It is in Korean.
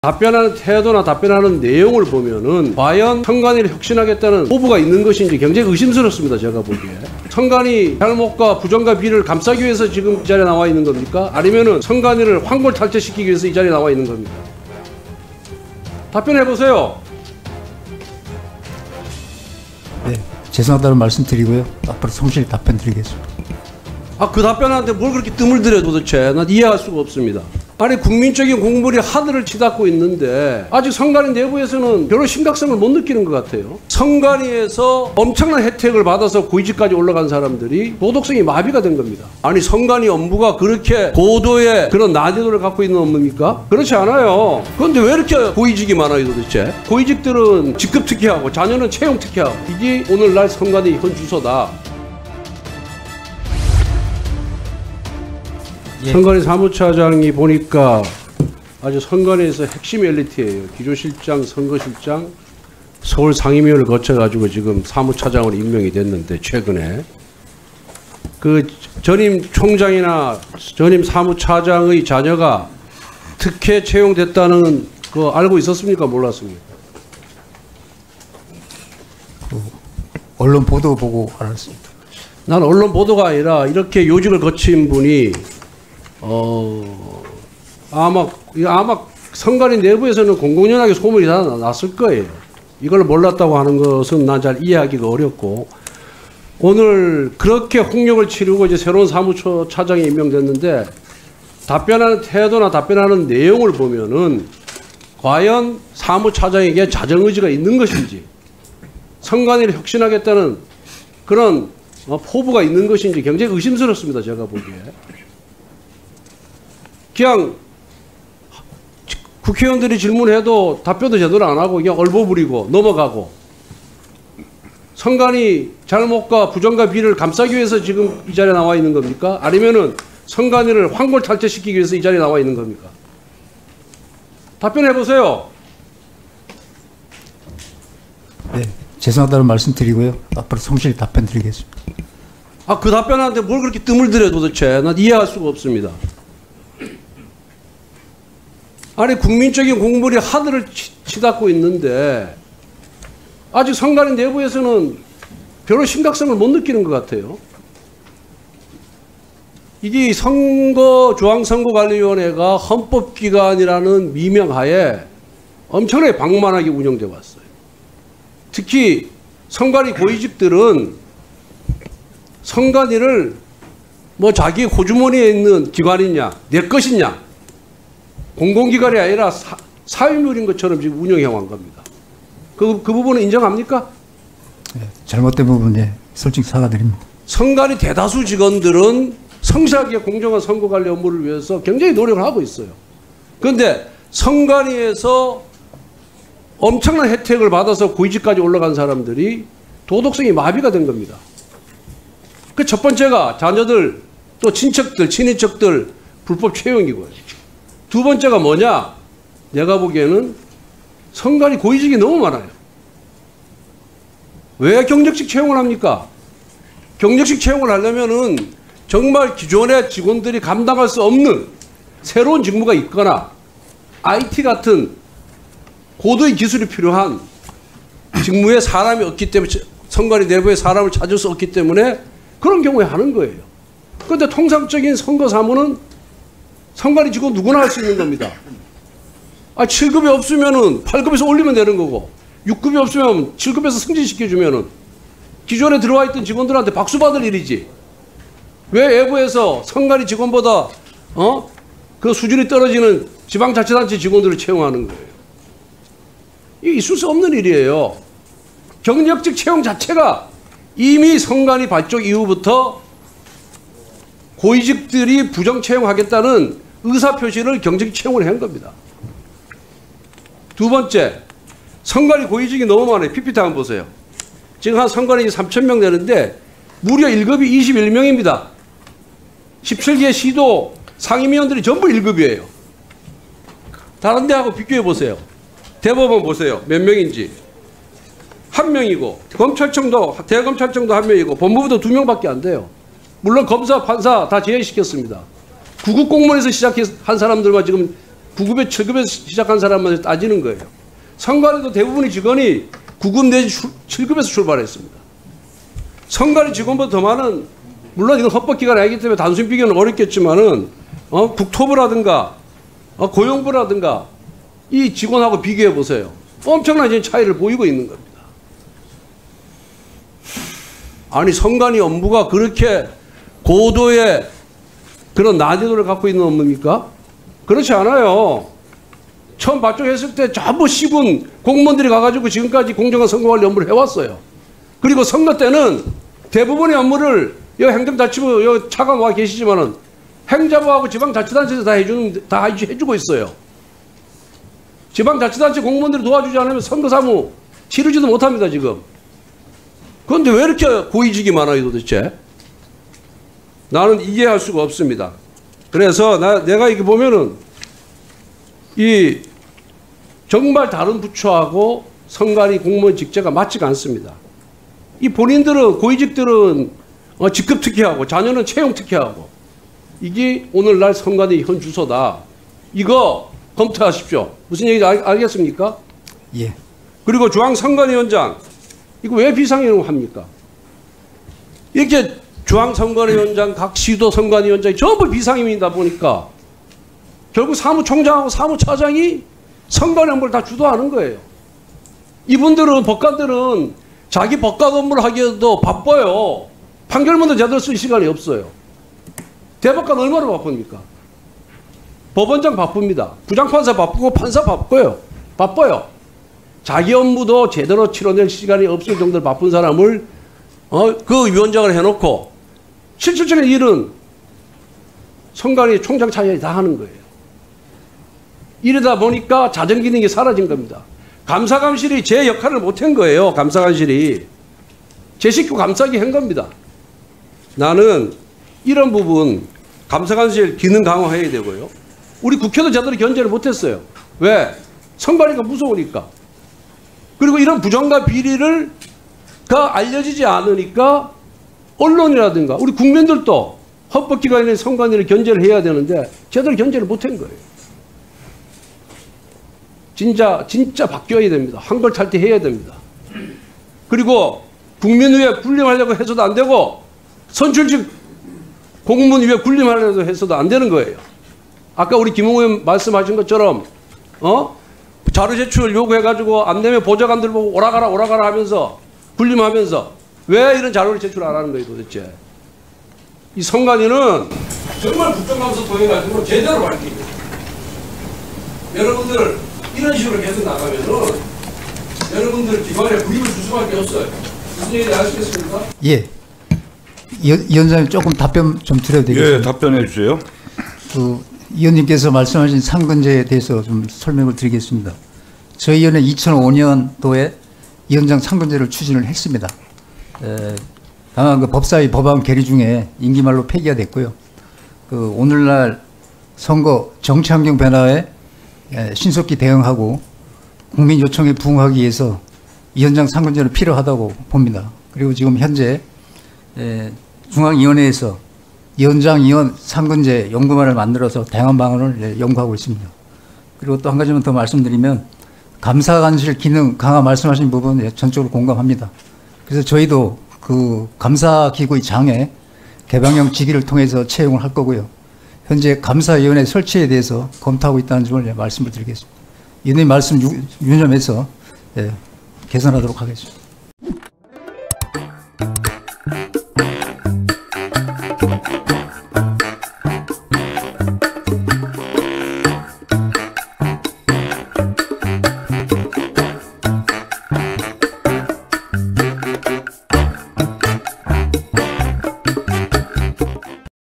답변하는 태도나 답변하는 내용을 보면은 과연 선관위를 혁신하겠다는 포부가 있는 것인지 굉장히 의심스럽습니다. 제가 보기에. 선관위 잘못과 부정과 비리를 감싸기 위해서 지금 이 자리에 나와 있는 겁니까? 아니면은 선관위를 황골탈퇴시키기 위해서 이 자리에 나와 있는 겁니까? 답변해 보세요. 네, 죄송하다는 말씀 드리고요. 앞으로 성실히 답변 드리겠습니다. 그 답변하는데 뭘 그렇게 뜸을 들여 도대체? 난 이해할 수가 없습니다. 아니 국민적인 공물이 하늘을 치닫고 있는데 아직 선관위 내부에서는 별로 심각성을 못 느끼는 것 같아요. 선관위에서 엄청난 혜택을 받아서 고위직까지 올라간 사람들이 도덕성이 마비가 된 겁니다. 아니 선관위 업무가 그렇게 고도의 그런 난이도를 갖고 있는 업무입니까? 그렇지 않아요. 그런데 왜 이렇게 고위직이 많아요 도대체? 고위직들은 직급 특혜하고 자녀는 채용 특혜하고 이게 오늘날 선관위 현 주소다. 예. 선관위 사무차장이 보니까 아주 선관위에서 핵심 엘리트예요. 기조실장, 선거실장, 서울 상임위원을 거쳐가지고 지금 사무차장으로 임명이 됐는데 최근에 그 전임 총장이나 전임 사무차장의 자녀가 특혜 채용됐다는 거 알고 있었습니까? 몰랐습니까? 언론 보도 보고 알았습니다. 난 언론 보도가 아니라 이렇게 요직을 거친 분이 아마 선관위 내부에서는 공공연하게 소문이 다 났을 거예요. 이걸 몰랐다고 하는 것은 난 잘 이해하기가 어렵고 오늘 그렇게 홍역을 치르고 이제 새로운 사무처장이 임명됐는데 답변하는 태도나 답변하는 내용을 보면은 과연 사무차장에게 자정의지가 있는 것인지 선관위를 혁신하겠다는 그런 포부가 있는 것인지 굉장히 의심스럽습니다. 제가 보기에. 그냥 국회의원들이 질문해도 답변도 제대로 안 하고 그냥 얼버무리고 넘어가고 선관위 잘못과 부정과 비리를 감싸기 위해서 지금 이 자리에 나와 있는 겁니까? 아니면은 선관위를 황골탈퇴시키기 위해서 이 자리에 나와 있는 겁니까? 답변해 보세요. 네, 죄송하다는 말씀 드리고요. 앞으로 성실히 답변 드리겠습니다. 그 답변하는데 뭘 그렇게 뜸을 들여 도대체? 난 이해할 수가 없습니다. 아니 국민적인 공물이 하늘을 치닫고 있는데 아직 선관위 내부에서는 별로 심각성을 못 느끼는 것 같아요. 이게 중앙선거관리위원회가 헌법기관이라는 미명하에 엄청나게 방만하게 운영돼 왔어요. 특히 선관위 고위직들은 선관위를 뭐 자기 호주머니에 있는 기관이냐 내 것이냐 공공기관이 아니라 사회물인 것처럼 지금 운영해온 겁니다. 그 부분은 인정합니까? 네, 잘못된 부분에 솔직히 사과드립니다. 선관위 대다수 직원들은 성실하게 공정한 선거관리 업무를 위해서 굉장히 노력을 하고 있어요. 그런데 선관위에서 엄청난 혜택을 받아서 고위직까지 올라간 사람들이 도덕성이 마비가 된 겁니다. 그 첫 번째가 자녀들 또 친척들, 친인척들 불법 채용이고요. 두 번째가 뭐냐? 내가 보기에는 선관위 고위직이 너무 많아요. 왜 경력직 채용을 합니까? 경력직 채용을 하려면은 정말 기존의 직원들이 감당할 수 없는 새로운 직무가 있거나 IT 같은 고도의 기술이 필요한 직무에 사람이 없기 때문에 선관위 내부에 사람을 찾을 수 없기 때문에 그런 경우에 하는 거예요. 그런데 통상적인 선거 사무는 선관위 직원 누구나 할 수 있는 겁니다. 7급이 없으면은 8급에서 올리면 되는 거고 6급이 없으면 7급에서 승진시켜주면은 기존에 들어와 있던 직원들한테 박수 받을 일이지. 왜 외부에서 선관위 직원보다 그 수준이 떨어지는 지방자치단체 직원들을 채용하는 거예요. 이게 있을 수 없는 일이에요. 경력직 채용 자체가 이미 선관위 발족 이후부터 고위직들이 부정 채용하겠다는 의사표시를 경직 채용을 한 겁니다. 두 번째, 선관위 고위직이 너무 많아요. PPT 한번 보세요. 지금 한 선관위 3,000명 되는데 무려 1급이 21명입니다. 17개 시도 상임위원들이 전부 1급이에요. 다른 데하고 비교해 보세요. 대법원 보세요. 몇 명인지. 한 명이고 검찰청도 대검찰청도 한 명이고 법무부도 2명밖에 안 돼요. 물론 검사, 판사 다 제외시켰습니다. 구급 공무원에서 시작한 사람들만 지금 9급에 7급에서 시작한 사람만 따지는 거예요. 선관위도 대부분의 직원이 9급 내지 7급에서 출발했습니다. 선관위 직원보다 더 많은, 물론 이건 헌법기관이 아니기 때문에 단순 비교는 어렵겠지만은 국토부라든가 고용부라든가 이 직원하고 비교해 보세요. 엄청난 차이를 보이고 있는 겁니다. 아니 선관위 업무가 그렇게 고도의 그런 난이도를 갖고 있는 업무입니까? 그렇지 않아요. 처음 발족했을 때 전부 시군 공무원들이 가가지고 지금까지 공정한 선거관리 업무를 해왔어요. 그리고 선거 때는 대부분의 업무를 여기 행정자치부 여기 차관 와 계시지만은 행자부하고 지방자치단체에서 다 해주고 있어요. 지방자치단체 공무원들이 도와주지 않으면 선거사무 치르지도 못합니다 지금. 그런데 왜 이렇게 고위직이 많아요 도대체? 나는 이해할 수가 없습니다. 그래서 내가 이렇게 보면은 이 정말 다른 부처하고 선관위 공무원 직제가 맞지가 않습니다. 이 본인들은 고위직들은 직급 특혜하고 자녀는 채용 특혜하고 이게 오늘날 선관위 현 주소다. 이거 검토하십시오. 무슨 얘기인지 알겠습니까? 예. 그리고 중앙선관위원장 이거 왜 비상임을 합니까? 이렇게 중앙선관위원장, 각 시도 선관위원장이 전부 비상임이다 보니까 결국 사무총장하고 사무차장이 선관위 업무를 다 주도하는 거예요. 이분들은 법관들은 자기 법관 업무를 하기에도 바빠요. 판결문도 제대로 쓸 시간이 없어요. 대법관 얼마나 바쁩니까? 법원장 바쁩니다. 부장판사 바쁘고 판사 바빠요. 자기 업무도 제대로 치러낼 시간이 없을 정도로 바쁜 사람을 그 위원장을 해놓고 실질적인 일은 선관위 총장 차장이 다 하는 거예요. 이러다 보니까 자정기능이 사라진 겁니다. 감사관실이 제 역할을 못한 거예요. 감사관실이. 제 식구 감싸기 한 겁니다. 나는 이런 부분 감사관실 기능 강화해야 되고요. 우리 국회도 제대로 견제를 못했어요. 왜? 선관위가 무서우니까. 그리고 이런 부정과 비리를 알려지지 않으니까 언론이라든가 우리 국민들도 헌법기관의 선관위를 견제를 해야 되는데 제대로 견제를 못한 거예요. 진짜 바뀌어야 됩니다. 한걸탈퇴해야 됩니다. 그리고 국민의회 군림하려고 해서도 안 되고 선출직 공무원위에 군림하려고 해서도 안 되는 거예요. 아까 우리 김웅 의원 말씀하신 것처럼 자료 제출 요구해가지고 안 되면 보좌관들 보고 오라가라 하면서 군림하면서 왜 이런 자료를 제출 안 하는 거예요 도대체. 이 선관위는 정말 국정감사 통해가지고 제대로 밝히고 여러분들 이런 식으로 계속 나가면은 여러분들 기관에 불이익을 줄 수밖에 없어요. 무슨 얘기인지 아시겠습니까? 예. 위원장님 조금 답변 좀 드려도 되겠습니까? 예, 답변해 주세요. 위원님께서 말씀하신 상근제에 대해서 좀 설명을 드리겠습니다. 저희 위원회 2005년도에 위원장 상근제를 추진을 했습니다. 다만 그 법사위 법안 계류 중에 임기말로 폐기가 됐고요. 오늘날 선거 정치 환경 변화에 신속히 대응하고 국민 요청에 부응하기 위해서 위원장 상근제는 필요하다고 봅니다. 그리고 지금 현재 중앙위원회에서 위원장 위원 상근제 연구반을 만들어서 다양한 방안을 연구하고 있습니다. 그리고 또 한 가지만 더 말씀드리면 감사관실 기능 강화 말씀하신 부분 전적으로 공감합니다. 그래서 저희도 그 감사기구의 장에 개방형 직위를 통해서 채용을 할 거고요. 현재 감사위원회 설치에 대해서 검토하고 있다는 점을 말씀을 드리겠습니다. 위원님 말씀 유념해서 개선하도록 하겠습니다.